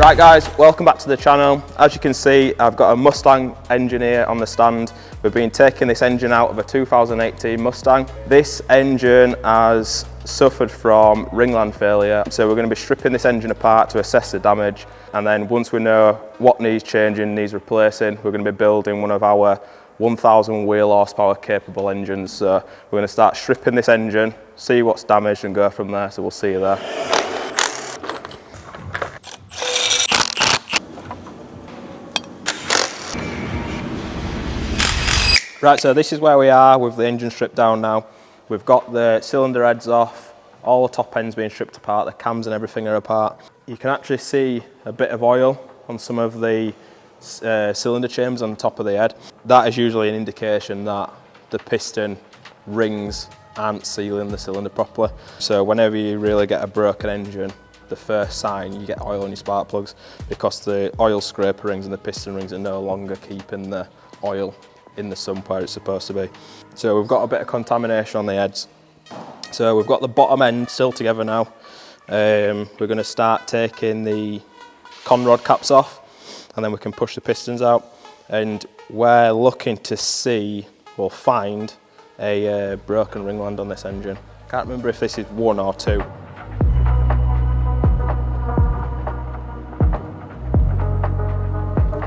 Right guys, welcome back to the channel. As you can see, I've got a Mustang engine here on the stand. We've been taking this engine out of a 2018 Mustang. This engine has suffered from ringland failure, so we're going to be stripping this engine apart to assess the damage, and then once we know what needs changing, needs replacing, we're going to be building one of our 1000 wheel horsepower capable engines. So we're going to start stripping this engine, see what's damaged and go from there, so we'll see you there. Right, so this is where we are with the engine stripped down now. We've got the cylinder heads off, all the top ends being stripped apart, the cams and everything are apart. You can actually see a bit of oil on some of the cylinder chambers on the top of the head. That is usually an indication that the piston rings aren't sealing the cylinder properly. So whenever you really get a broken engine, the first sign you get oil on your spark plugs, because the oil scraper rings and the piston rings are no longer keeping the oil in the sump where it's supposed to be. So we've got a bit of contamination on the heads. So we've got the bottom end still together now. We're going to start taking the con rod caps off, and then we can push the pistons out. And we're looking to see or find a broken ringland on this engine. Can't remember if this is 1 or 2.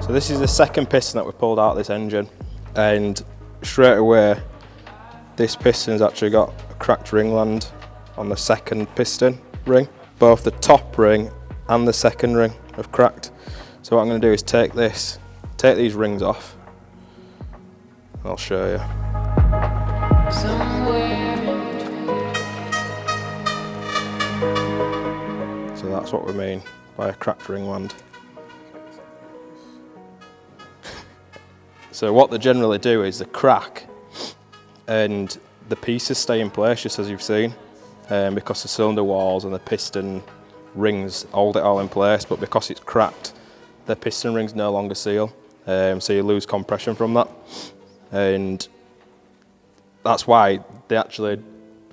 So this is the second piston that we pulled out of this engine. And straight away, this piston's actually got a cracked ringland on the second piston ring. Both the top ring and the second ring have cracked. So what I'm going to do is take these rings off. I'll show you. So that's what we mean by a cracked ringland. So what they generally do is they crack and the pieces stay in place, just as you've seen, because the cylinder walls and the piston rings hold it all in place, but because it's cracked, the piston rings no longer seal, so you lose compression from that. And that's why they actually,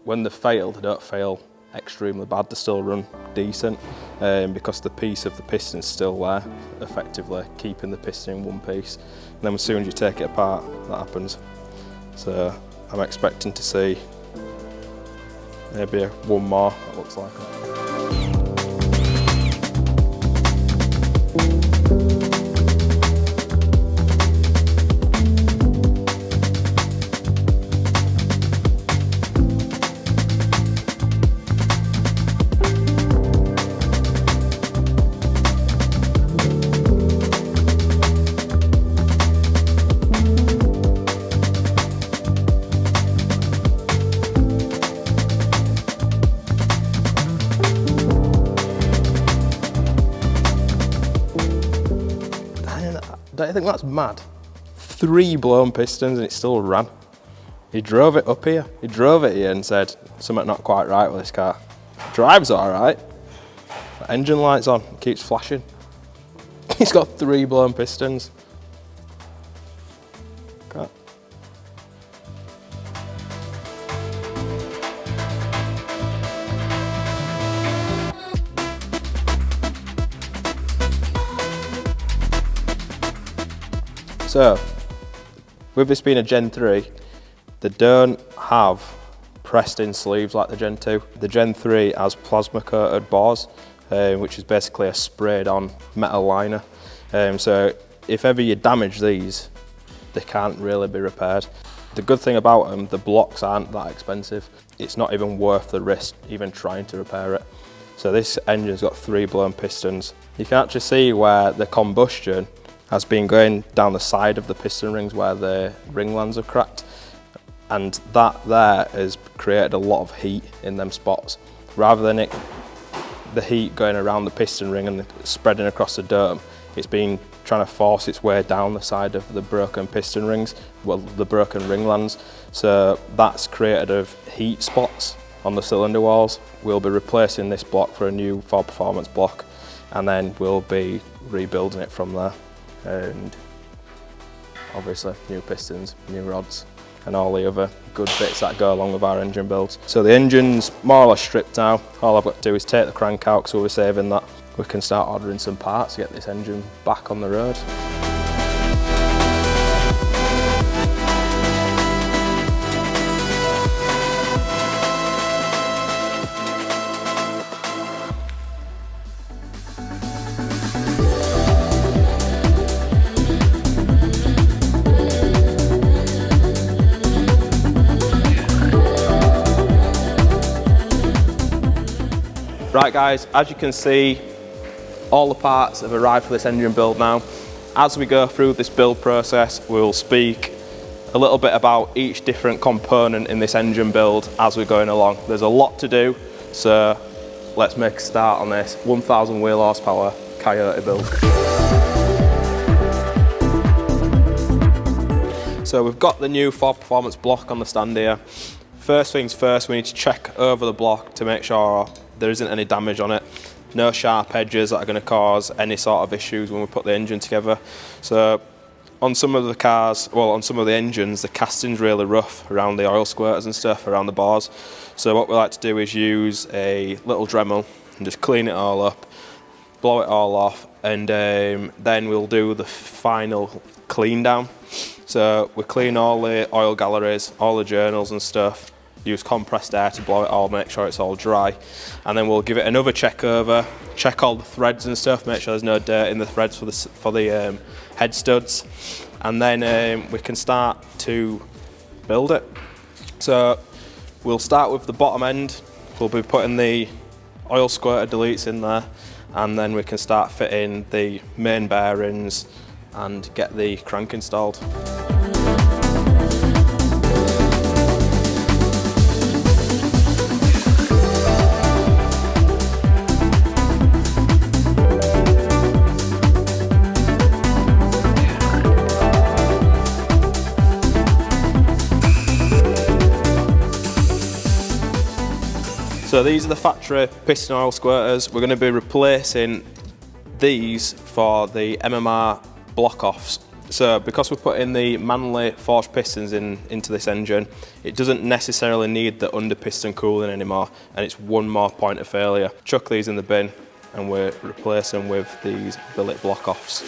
when they fail, they don't fail extremely bad, they still run decent, because the piece of the piston is still there, effectively keeping the piston in one piece. And then as soon as you take it apart, that happens. So I'm expecting to see maybe one more, that looks like it. Don't you think that's mad? 3 blown pistons and it still ran. He drove it up here. He drove it here and said, something not quite right with this car. Drives all right. The engine light's on, it keeps flashing. He's got 3 blown pistons. God. So, with this being a Gen 3, they don't have pressed in sleeves like the Gen 2. The Gen 3 has plasma coated bores, which is basically a sprayed on metal liner. So if ever you damage these, they can't really be repaired. The good thing about them, the blocks aren't that expensive. It's not even worth the risk even trying to repair it. So this engine's got 3 blown pistons. You can actually see where the combustion has been going down the side of the piston rings where the ringlands have cracked, and that there has created a lot of heat in them spots. Rather than the heat going around the piston ring and spreading across the dome, it's been trying to force its way down the side of the broken piston rings, well, the broken ringlands. So that's created heat spots on the cylinder walls. We'll be replacing this block for a new Ford Performance block, and then we'll be rebuilding it from there. And obviously new pistons, new rods, and all the other good bits that go along with our engine builds. So the engine's more or less stripped now. All I've got to do is take the crank out, so we're saving that. we can start ordering some parts to get this engine back on the road. Right guys, as you can see, all the parts have arrived for this engine build now. As we go through this build process, we'll speak a little bit about each different component in this engine build as we're going along. There's a lot to do, so let's make a start on this 1,000 wheel horsepower Coyote build. So we've got the new Ford Performance block on the stand here. First things first, we need to check over the block to make sure there isn't any damage on it. No sharp edges that are going to cause any sort of issues when we put the engine together. So on some of the cars, well on some of the engines, the casting's really rough around the oil squirters and stuff, around the bores. So what we like to do is use a little Dremel and just clean it all up, blow it all off, and then we'll do the final clean down. So we clean all the oil galleries, all the journals and stuff, use compressed air to blow it all, make sure it's all dry, and then we'll give it another check over, check all the threads and stuff, make sure there's no dirt in the threads for the head studs, and then we can start to build it. So we'll start with the bottom end. We'll be putting the oil squirter deletes in there, and then we can start fitting the main bearings and get the crank installed. So these are the factory piston oil squirters. We're going to be replacing these for the MMR block-offs. So because we're putting the manually forged pistons into this engine, it doesn't necessarily need the under piston cooling anymore, and it's one more point of failure. Chuck these in the bin and we're replacing with these billet block-offs.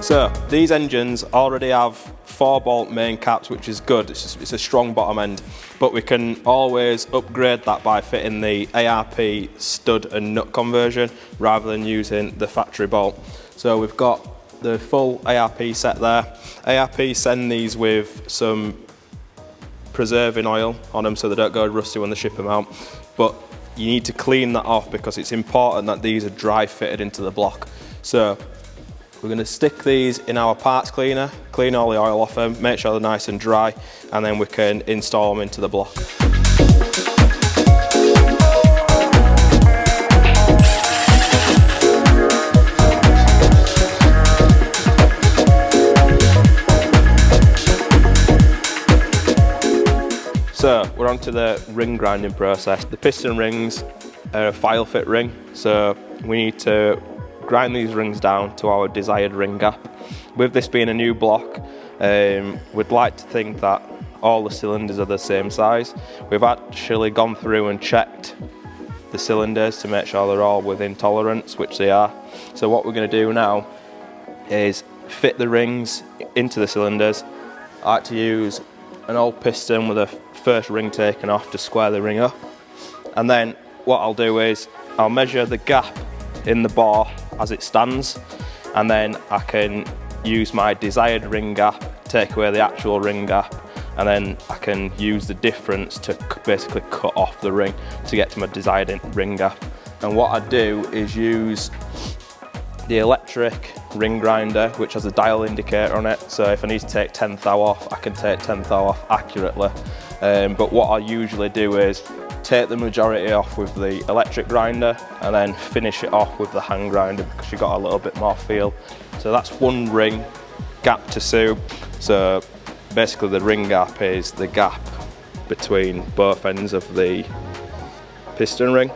So these engines already have 4-bolt main caps, which is good. It's a strong bottom end, but we can always upgrade that by fitting the ARP stud and nut conversion rather than using the factory bolt. So we've got the full ARP set there. ARP send these with some preserving oil on them so they don't go rusty when they ship them out, but you need to clean that off because it's important that these are dry fitted into the block. So we're going to stick these in our parts cleaner, clean all the oil off them, make sure they're nice and dry, and then we can install them into the block. So we're on to the ring grinding process. The piston rings are a file fit ring, so we need to grind these rings down to our desired ring gap. With this being a new block, we'd like to think that all the cylinders are the same size. We've actually gone through and checked the cylinders to make sure they're all within tolerance, which they are. So what we're going to do now is fit the rings into the cylinders. I like to use an old piston with a first ring taken off to square the ring up. And then what I'll do is I'll measure the gap in the bore as it stands, and then I can use my desired ring gap, take away the actual ring gap, and then I can use the difference to basically cut off the ring to get to my desired ring gap. And what I do is use the electric ring grinder, which has a dial indicator on it, so if I need to take 10th thou off, I can take 10th thou off accurately. But what I usually do is take the majority off with the electric grinder and then finish it off with the hand grinder because you've got a little bit more feel. So that's one ring gap to sew. So basically the ring gap is the gap between both ends of the piston ring.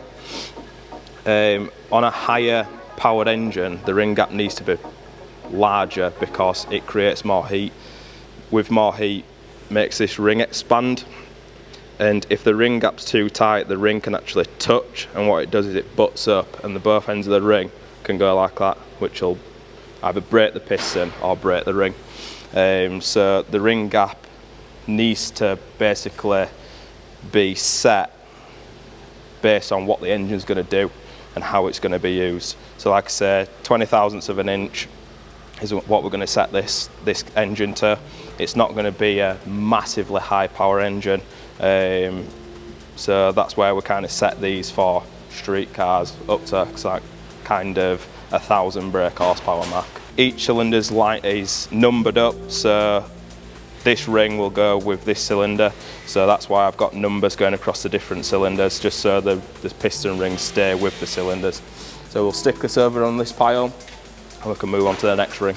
On a higher powered engine, the ring gap needs to be larger because it creates more heat. With more heat, makes this ring expand, and if the ring gap's too tight, the ring can actually touch, and what it does is it butts up, and the both ends of the ring can go like that, which will either break the piston or break the ring. So the ring gap needs to basically be set based on what the engine's going to do and how it's going to be used. So like I say, 20 thousandths of an inch is what we're going to set this engine to. It's not going to be a massively high power engine, so that's where we kind of set these for street cars up to like kind of 1,000 brake horsepower mark. Each cylinder's light is numbered up, so this ring will go with this cylinder, so that's why I've got numbers going across the different cylinders, just so the piston rings stay with the cylinders. So we'll stick this over on this pile and we can move on to the next ring.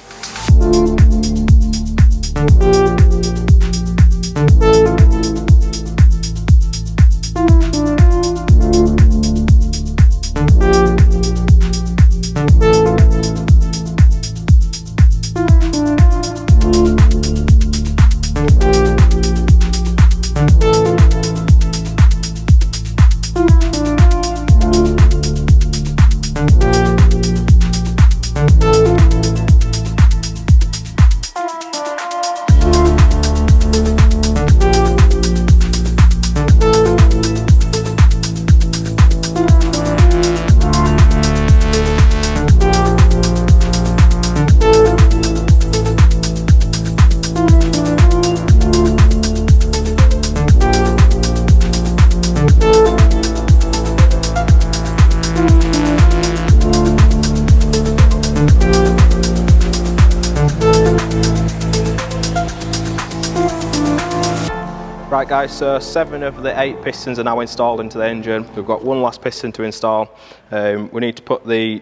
Right guys, so 7 of the 8 pistons are now installed into the engine. We've got one last piston to install. We need to put the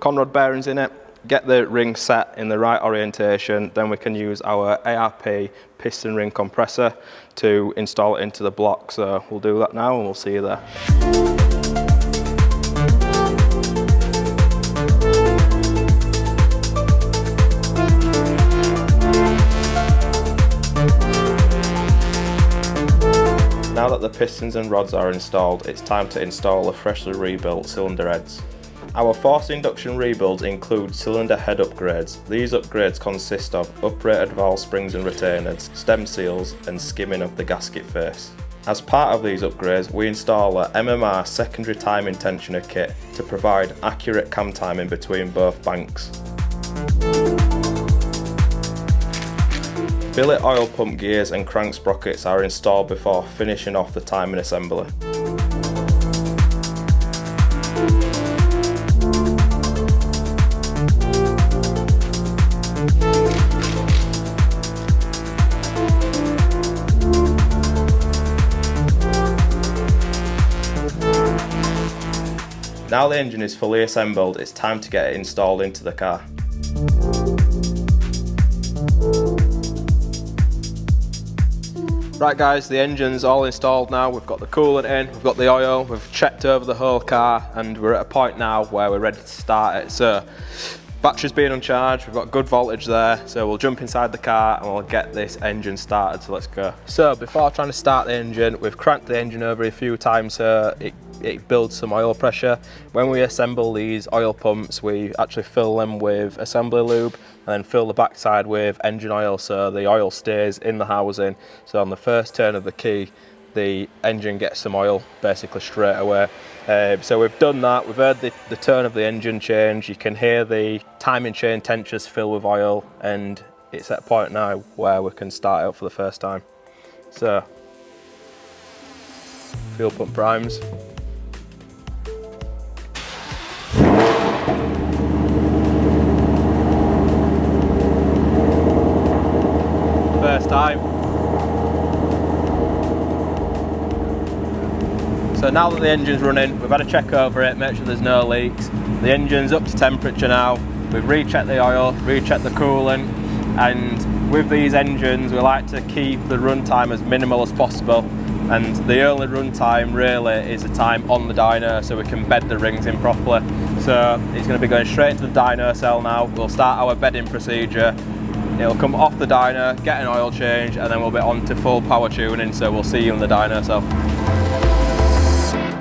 conrod bearings in it, get the ring set in the right orientation, then we can use our ARP piston ring compressor to install it into the block. So we'll do that now and we'll see you there. Now that the pistons and rods are installed, it's time to install the freshly rebuilt cylinder heads. Our forced induction rebuilds include cylinder head upgrades. These upgrades consist of uprated valve springs and retainers, stem seals and skimming of the gasket face. As part of these upgrades, we install a MMR secondary timing tensioner kit to provide accurate cam timing between both banks. Billet oil pump gears and crank sprockets are installed before finishing off the timing assembly. Now the engine is fully assembled, it's time to get it installed into the car. Right guys, the engine's all installed now. We've got the coolant in, we've got the oil, we've checked over the whole car, and we're at a point now where we're ready to start it. So, battery's being uncharged, we've got good voltage there, so we'll jump inside the car and we'll get this engine started, so let's go. So before trying to start the engine, we've cranked the engine over a few times so it builds some oil pressure. When we assemble these oil pumps, we actually fill them with assembly lube and then fill the backside with engine oil so the oil stays in the housing. So on the first turn of the key, the engine gets some oil basically straight away. So we've done that, we've heard the tone of the engine change, you can hear the timing chain tensioners fill with oil, and it's at a point now where we can start it up for the first time. So, fuel pump primes. First time. So now that the engine's running, we've had a check over it, make sure there's no leaks. The engine's up to temperature now. We've rechecked the oil, rechecked the coolant, and with these engines we like to keep the runtime as minimal as possible, and the only runtime really is the time on the dyno so we can bed the rings in properly. So it's going to be going straight to the dyno cell now. We'll start our bedding procedure. it'll come off the dyno, get an oil change, and then we'll be on to full power tuning, so we'll see you in the dyno. So,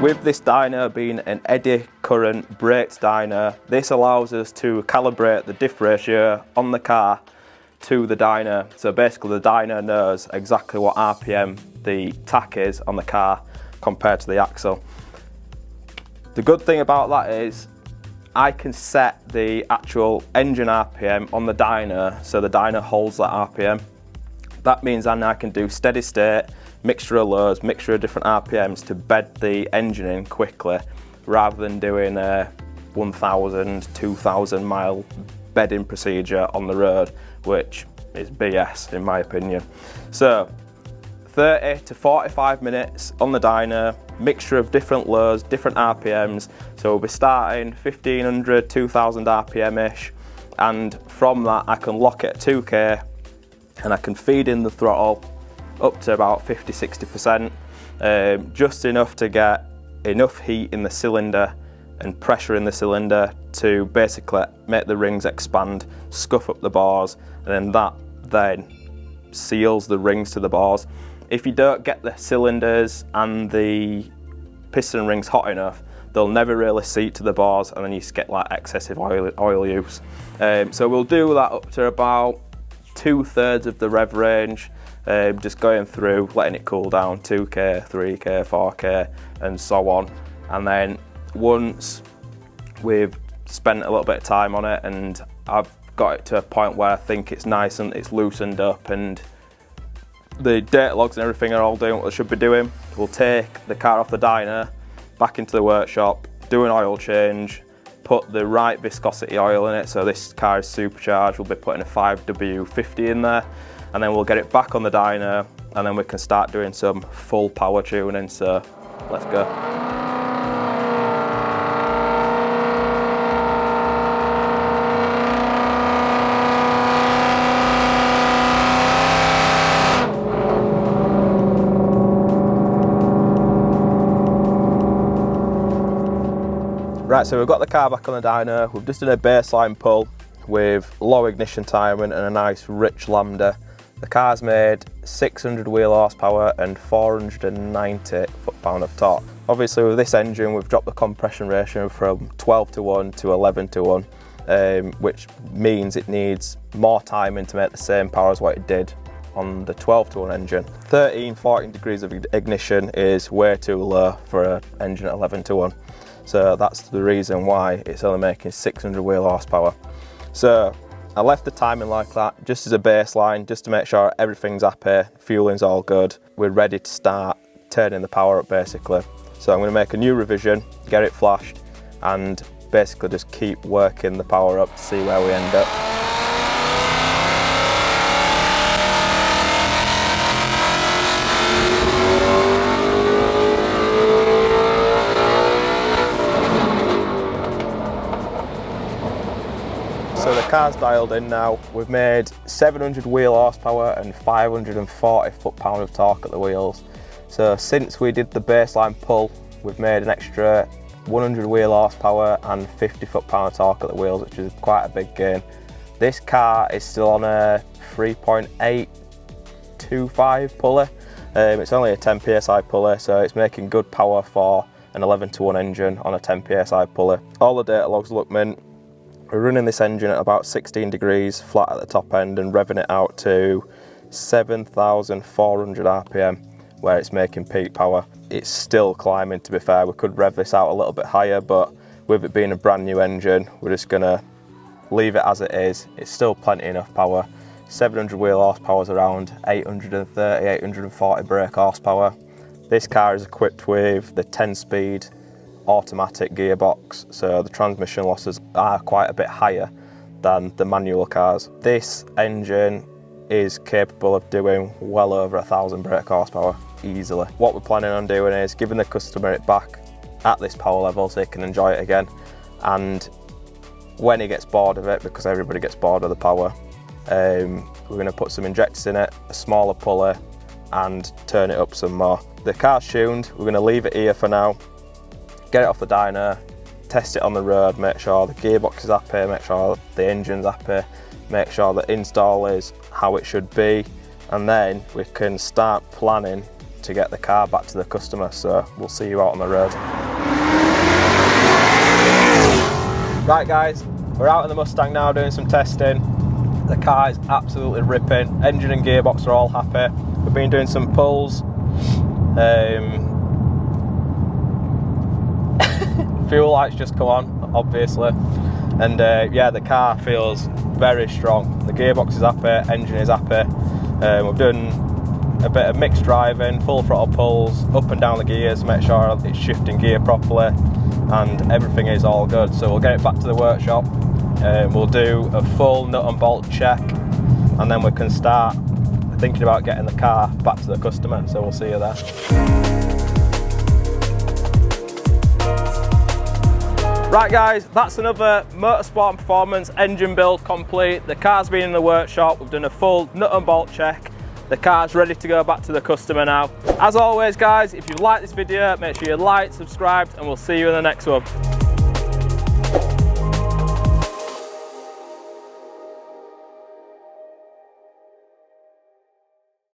with this dyno being an eddy current braked dyno, this allows us to calibrate the diff ratio on the car to the dyno. So basically the dyno knows exactly what RPM the tach is on the car compared to the axle. The good thing about that is I can set the actual engine RPM on the dyno, so the dyno holds that RPM. That means then I can do steady state, mixture of lows, mixture of different RPMs to bed the engine in quickly, rather than doing a 1,000, 2,000 mile bedding procedure on the road, which is BS in my opinion. So 30 to 45 minutes on the dyno, mixture of different lows, different RPMs. So we'll be starting 1500, 2000 RPM-ish, and from that I can lock it at 2K and I can feed in the throttle up to about 50-60%, just enough to get enough heat in the cylinder and pressure in the cylinder to basically make the rings expand, scuff up the bars, and then that seals the rings to the bars. If you don't get the cylinders and the piston rings hot enough, they'll never really seat to the bars, and then you just get like excessive oil use. So we'll do that up to about 2/3 of the rev range, just going through, letting it cool down, 2K, 3K, 4K, and so on. And then once we've spent a little bit of time on it and I've got it to a point where I think it's nice and it's loosened up and the data logs and everything are all doing what they should be doing, we'll take the car off the dyno, back into the workshop, do an oil change, put the right viscosity oil in it. So this car is supercharged, we'll be putting a 5W50 in there, and then we'll get it back on the dyno, and then we can start doing some full power tuning. So let's go. Right, so we've got the car back on the dyno. We've just done a baseline pull with low ignition timing and a nice rich lambda. The car's made 600 wheel horsepower and 490 foot-pound of torque. Obviously with this engine we've dropped the compression ratio from 12:1 to 11:1, which means it needs more timing to make the same power as what it did on the 12:1 engine. 13-14 degrees of ignition is way too low for an engine at 11:1. So that's the reason why it's only making 600 wheel horsepower. So I left the timing like that just as a baseline, just to make sure everything's happy, fueling's all good. We're ready to start turning the power up basically. So I'm going to make a new revision, get it flashed, and basically just keep working the power up to see where we end up. So the car's dialed in now. We've made 700 wheel horsepower and 540 foot-pound of torque at the wheels. So since we did the baseline pull, we've made an extra 100 wheel horsepower and 50 foot-pound of torque at the wheels, which is quite a big gain. This car is still on a 3.825 pulley. It's only a 10 psi pulley, so it's making good power for an 11:1 engine on a 10 psi pulley. All the data logs look mint. We're running this engine at about 16 degrees flat at the top end and revving it out to 7,400 RPM, where it's making peak power. It's still climbing, to be fair. We could rev this out a little bit higher, but with it being a brand new engine, we're just gonna leave it as it is. It's still plenty enough power. 700 wheel horsepower is around 830, 840 brake horsepower. This car is equipped with the 10-speed automatic gearbox, so the transmission losses are quite a bit higher than the manual cars. This engine is capable of doing well over 1,000 brake horsepower easily. What we're planning on doing is giving the customer it back at this power level so he can enjoy it again, and when he gets bored of it, because everybody gets bored of the power, we're going to put some injectors in it, a smaller pulley, and turn it up some more. The car's tuned. We're going to leave it here for now, get it off the dyno, test it on the road, make sure the gearbox is happy, make sure the engine's happy, make sure that install is how it should be, and then we can start planning to get the car back to the customer. So we'll see you out on the road. Right guys, we're out in the Mustang now doing some testing. The car is absolutely ripping. Engine and gearbox are all happy. We've been doing some pulls. Fuel lights just come on, obviously. And yeah, the car feels very strong. The gearbox is happy, engine is happy. We've done a bit of mixed driving, full throttle pulls, up and down the gears, make sure it's shifting gear properly, and everything is all good. So we'll get it back to the workshop, we'll do a full nut and bolt check, and then we can start thinking about getting the car back to the customer. So we'll see you there. Right guys, that's another Motorsport and Performance engine build complete. The car's been in the workshop, we've done a full nut and bolt check. The car's ready to go back to the customer now. As always guys, if you like this video, make sure you like, subscribe, and we'll see you in the next one.